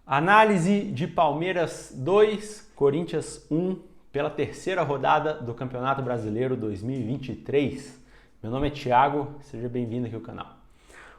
Análise de Palmeiras 2, Corinthians 1, pela terceira rodada do Campeonato Brasileiro 2023. Meu nome é Thiago, seja bem-vindo aqui ao canal.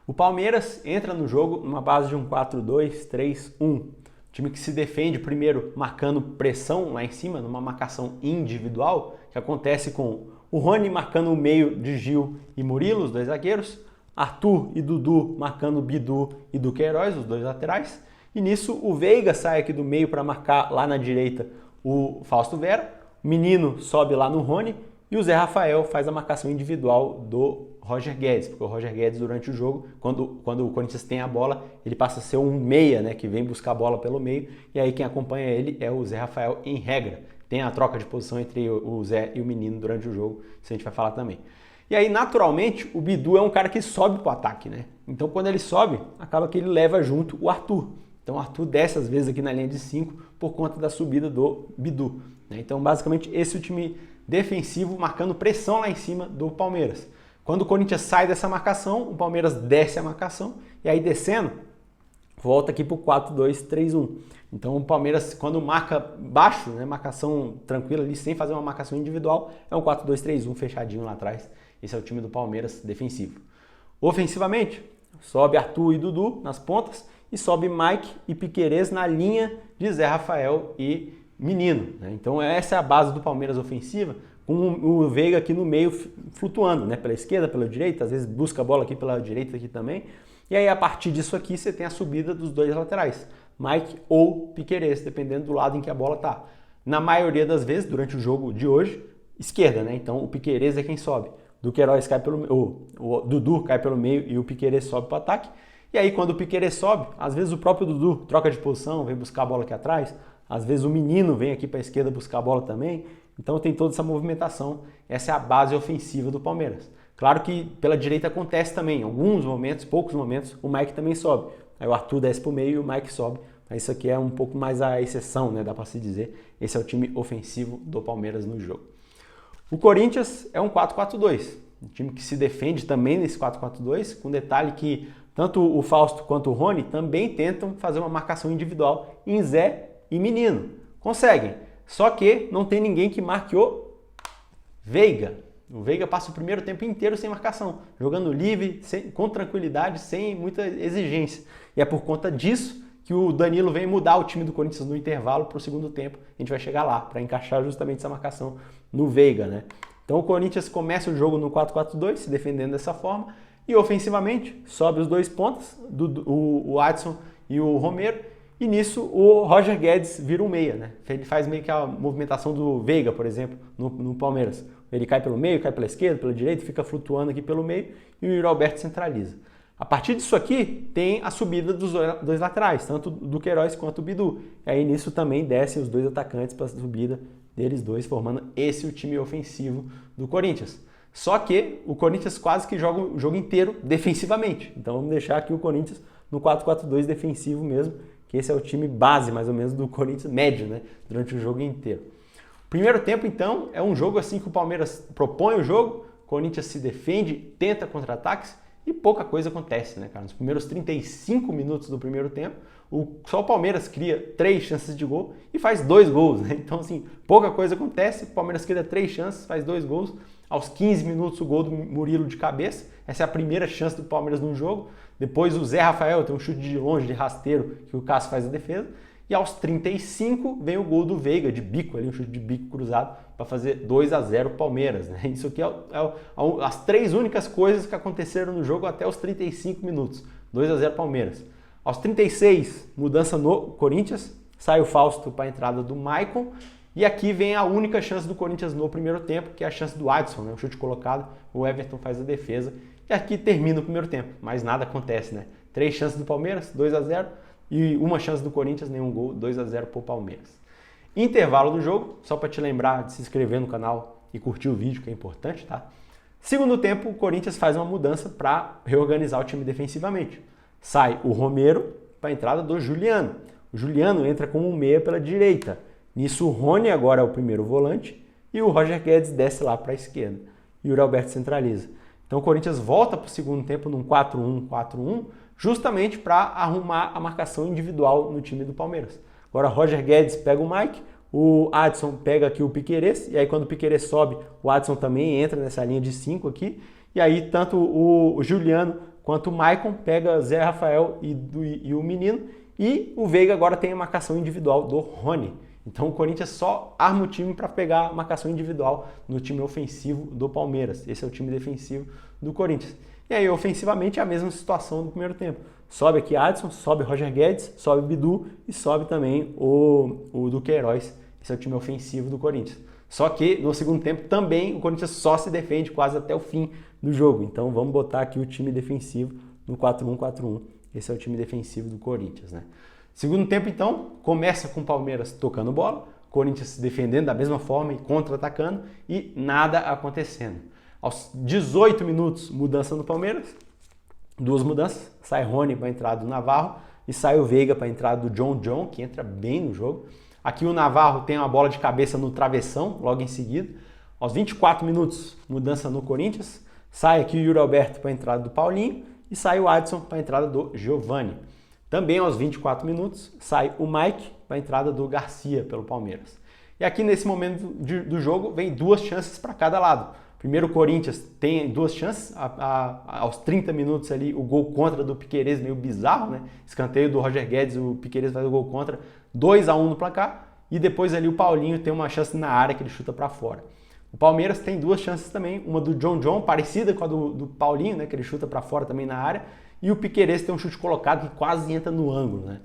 O Palmeiras entra no jogo numa base de um 4-2-3-1. Time que se defende primeiro marcando pressão lá em cima, numa marcação individual, que acontece com o Rony marcando o meio de Gil e Murilo, os dois zagueiros, Arthur e Dudu marcando Bidu e Duqueiroz, os dois laterais, e nisso o Veiga sai aqui do meio para marcar lá na direita o Fausto Vera, o Menino sobe lá no Rony e o Zé Rafael faz a marcação individual do Roger Guedes, porque o Roger Guedes durante o jogo, quando o Corinthians tem a bola, ele passa a ser um meia, né, que vem buscar a bola pelo meio, e aí quem acompanha ele é o Zé Rafael em regra. Tem a troca de posição entre o Zé e o Menino durante o jogo, isso a gente vai falar também. E aí, naturalmente, o Bidu é um cara que sobe pro ataque, né? Então, quando ele sobe, acaba que ele leva junto o Arthur. Então, o Arthur desce às vezes aqui na linha de 5 por conta da subida do Bidu, né? Então, basicamente, esse é o time defensivo marcando pressão lá em cima do Palmeiras. Quando o Corinthians sai dessa marcação, o Palmeiras desce a marcação e aí descendo, volta aqui pro 4-2-3-1. Então o Palmeiras, quando marca baixo, né, marcação tranquila ali, sem fazer uma marcação individual, é um 4-2-3-1 fechadinho lá atrás. Esse é o time do Palmeiras defensivo. Ofensivamente, sobe Arthur e Dudu nas pontas e sobe Mike e Piquerez na linha de Zé Rafael e Menino, né? Então essa é a base do Palmeiras ofensiva, com o Veiga aqui no meio flutuando, né, pela esquerda, pela direita, às vezes busca a bola aqui pela direita aqui também. E aí a partir disso aqui você tem a subida dos dois laterais, Mike ou Piquerez, dependendo do lado em que a bola tá. Na maioria das vezes, durante o jogo de hoje, esquerda, né? Então o Piquerez é quem sobe. Duqueiroz cai pelo meio, o Dudu cai pelo meio e o Piquerez sobe para o ataque. E aí quando o Piquerez sobe, às vezes o próprio Dudu troca de posição, vem buscar a bola aqui atrás. Às vezes o Menino vem aqui para a esquerda buscar a bola também. Então tem toda essa movimentação. Essa é a base ofensiva do Palmeiras. Claro que pela direita acontece também, em alguns momentos, poucos momentos, o Mike também sobe. Aí o Arthur desce para o meio e o Mike sobe. Mas isso aqui é um pouco mais a exceção, né? Dá para se dizer. Esse é o time ofensivo do Palmeiras no jogo. O Corinthians é um 4-4-2. Um time que se defende também nesse 4-4-2, com detalhe que tanto o Fausto quanto o Rony também tentam fazer uma marcação individual em Zé e Menino. Conseguem. Só que não tem ninguém que marque o Veiga. O Veiga passa o primeiro tempo inteiro sem marcação, jogando livre, com tranquilidade, sem muita exigência. E é por conta disso que o Danilo vem mudar o time do Corinthians no intervalo para o segundo tempo. A gente vai chegar lá para encaixar justamente essa marcação no Veiga, né? Então o Corinthians começa o jogo no 4-4-2, se defendendo dessa forma, e ofensivamente sobe os dois pontas, o Adson e o Romero, e nisso o Roger Guedes vira um meia, né? Ele faz meio que a movimentação do Veiga, por exemplo, no Palmeiras. Ele cai pelo meio, cai pela esquerda, pela direita, fica flutuando aqui pelo meio e o Yuri Alberto centraliza. A partir disso aqui tem a subida dos dois laterais, tanto do Queiroz quanto o Bidu. E aí nisso também descem os dois atacantes para a subida deles dois, formando esse o time ofensivo do Corinthians. Só que o Corinthians quase que joga o jogo inteiro defensivamente. Então vamos deixar aqui o Corinthians no 4-4-2 defensivo mesmo, que esse é o time base mais ou menos do Corinthians médio, né, durante o jogo inteiro. Primeiro tempo, então, é um jogo assim que o Palmeiras propõe o jogo, o Corinthians se defende, tenta contra-ataques e pouca coisa acontece, né, cara? Nos primeiros 35 minutos do primeiro tempo, só o Palmeiras cria 3 chances de gol e faz 2 gols, né? Então, assim, pouca coisa acontece, o Palmeiras cria 3 chances, faz 2 gols. Aos 15 minutos, o gol do Murilo de cabeça, essa é a primeira chance do Palmeiras no jogo. Depois o Zé Rafael tem um chute de longe, de rasteiro, que o Cássio faz a defesa. E aos 35 vem o gol do Veiga, de bico ali, um chute de bico cruzado, para fazer 2-0 Palmeiras, né? Isso aqui é as 3 únicas coisas que aconteceram no jogo até os 35 minutos. 2-0 Palmeiras. Aos 36, mudança no Corinthians, sai o Fausto para a entrada do Maicon. E aqui vem a única chance do Corinthians no primeiro tempo, que é a chance do Adson, né? O chute colocado, o Everton faz a defesa. E aqui termina o primeiro tempo, mas nada acontece, né? 3 chances do Palmeiras, 2-0. E uma chance do Corinthians, nenhum gol, 2-0 para o Palmeiras. Intervalo do jogo, só para te lembrar de se inscrever no canal e curtir o vídeo, que é importante, tá? Segundo tempo, o Corinthians faz uma mudança para reorganizar o time defensivamente. Sai o Romero para a entrada do Juliano. O Juliano entra como um meia pela direita. Nisso o Rony agora é o primeiro volante e o Roger Guedes desce lá para a esquerda. E o Yuri Alberto centraliza. Então o Corinthians volta para o segundo tempo num 4-1-4-1, justamente para arrumar a marcação individual no time do Palmeiras. Agora Roger Guedes pega o Mike, o Adson pega aqui o Piquerez, e aí quando o Piquerez sobe, o Adson também entra nessa linha de 5 aqui, e aí tanto o Juliano quanto o Maicon pega Zé Rafael e o Menino, e o Veiga agora tem a marcação individual do Rony. Então o Corinthians só arma o time para pegar a marcação individual no time ofensivo do Palmeiras. Esse é o time defensivo do Corinthians. E aí ofensivamente é a mesma situação do primeiro tempo. Sobe aqui Adson, sobe Roger Guedes, sobe Bidu e sobe também o Duqueiroz. Esse é o time ofensivo do Corinthians. Só que no segundo tempo também o Corinthians só se defende quase até o fim do jogo. Então vamos botar aqui o time defensivo no 4-1-4-1. Esse é o time defensivo do Corinthians, né? Segundo tempo, então, começa com o Palmeiras tocando bola, Corinthians se defendendo da mesma forma e contra-atacando e nada acontecendo. Aos 18 minutos, mudança no Palmeiras, duas mudanças, sai Rony para a entrada do Navarro e sai o Veiga para a entrada do John, que entra bem no jogo. Aqui o Navarro tem uma bola de cabeça no travessão, logo em seguida. Aos 24 minutos, mudança no Corinthians, sai aqui o Yuri Alberto para a entrada do Paulinho e sai o Adson para a entrada do Giovani. Também aos 24 minutos sai o Mike para a entrada do Garcia pelo Palmeiras. E aqui nesse momento do jogo vem duas chances para cada lado. Primeiro o Corinthians tem duas chances, aos 30 minutos ali o gol contra do Piquerez, meio bizarro, né? Escanteio do Roger Guedes, o Piquerez faz o gol contra, 2-1 no placar. E depois ali o Paulinho tem uma chance na área que ele chuta para fora. O Palmeiras tem duas chances também, uma do John, parecida com a do Paulinho, né? Que ele chuta para fora também na área. E o Piquerez tem um chute colocado que quase entra no ângulo, né?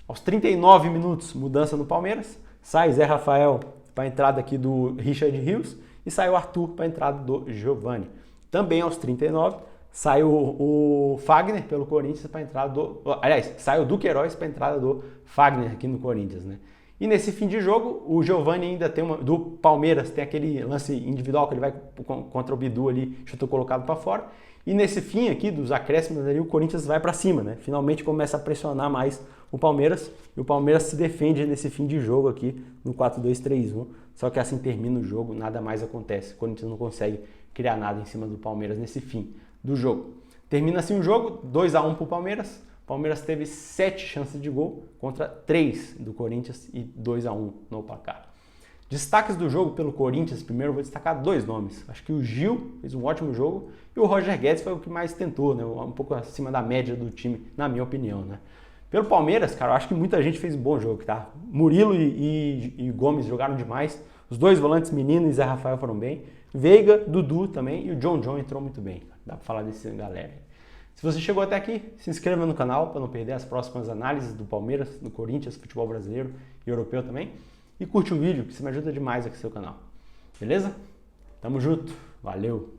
Aos 39 minutos, mudança no Palmeiras. Sai Zé Rafael para a entrada aqui do Richard Rios e sai o Arthur para a entrada do Giovani. Também aos 39, sai o Fagner pelo Corinthians para a entrada do... Aliás, sai o Duqueiroz para a entrada do Fagner aqui no Corinthians, né? E nesse fim de jogo, o Giovani ainda tem do Palmeiras, tem aquele lance individual que ele vai contra o Bidu ali, chutou colocado para fora. E nesse fim aqui dos acréscimos ali, o Corinthians vai para cima, né? Finalmente começa a pressionar mais o Palmeiras e o Palmeiras se defende nesse fim de jogo aqui no 4-2-3-1. Só que assim termina o jogo, nada mais acontece. O Corinthians não consegue criar nada em cima do Palmeiras nesse fim do jogo. Termina assim o jogo, 2-1 para o Palmeiras. O Palmeiras teve 7 chances de gol contra 3 do Corinthians e 2-1 no placar. Destaques do jogo pelo Corinthians, primeiro eu vou destacar dois nomes. Acho que o Gil fez um ótimo jogo e o Roger Guedes foi o que mais tentou, né? Um pouco acima da média do time, na minha opinião, né? Pelo Palmeiras, cara, eu acho que muita gente fez um bom jogo, tá? Murilo e Gomes jogaram demais. Os dois volantes, Menino e Zé Rafael, foram bem. Veiga, Dudu também e o John entrou muito bem. Dá pra falar desse galera. Se você chegou até aqui, se inscreva no canal para não perder as próximas análises do Palmeiras, do Corinthians, futebol brasileiro e europeu também. E curte o vídeo, que isso me ajuda demais aqui no seu canal. Beleza? Tamo junto. Valeu!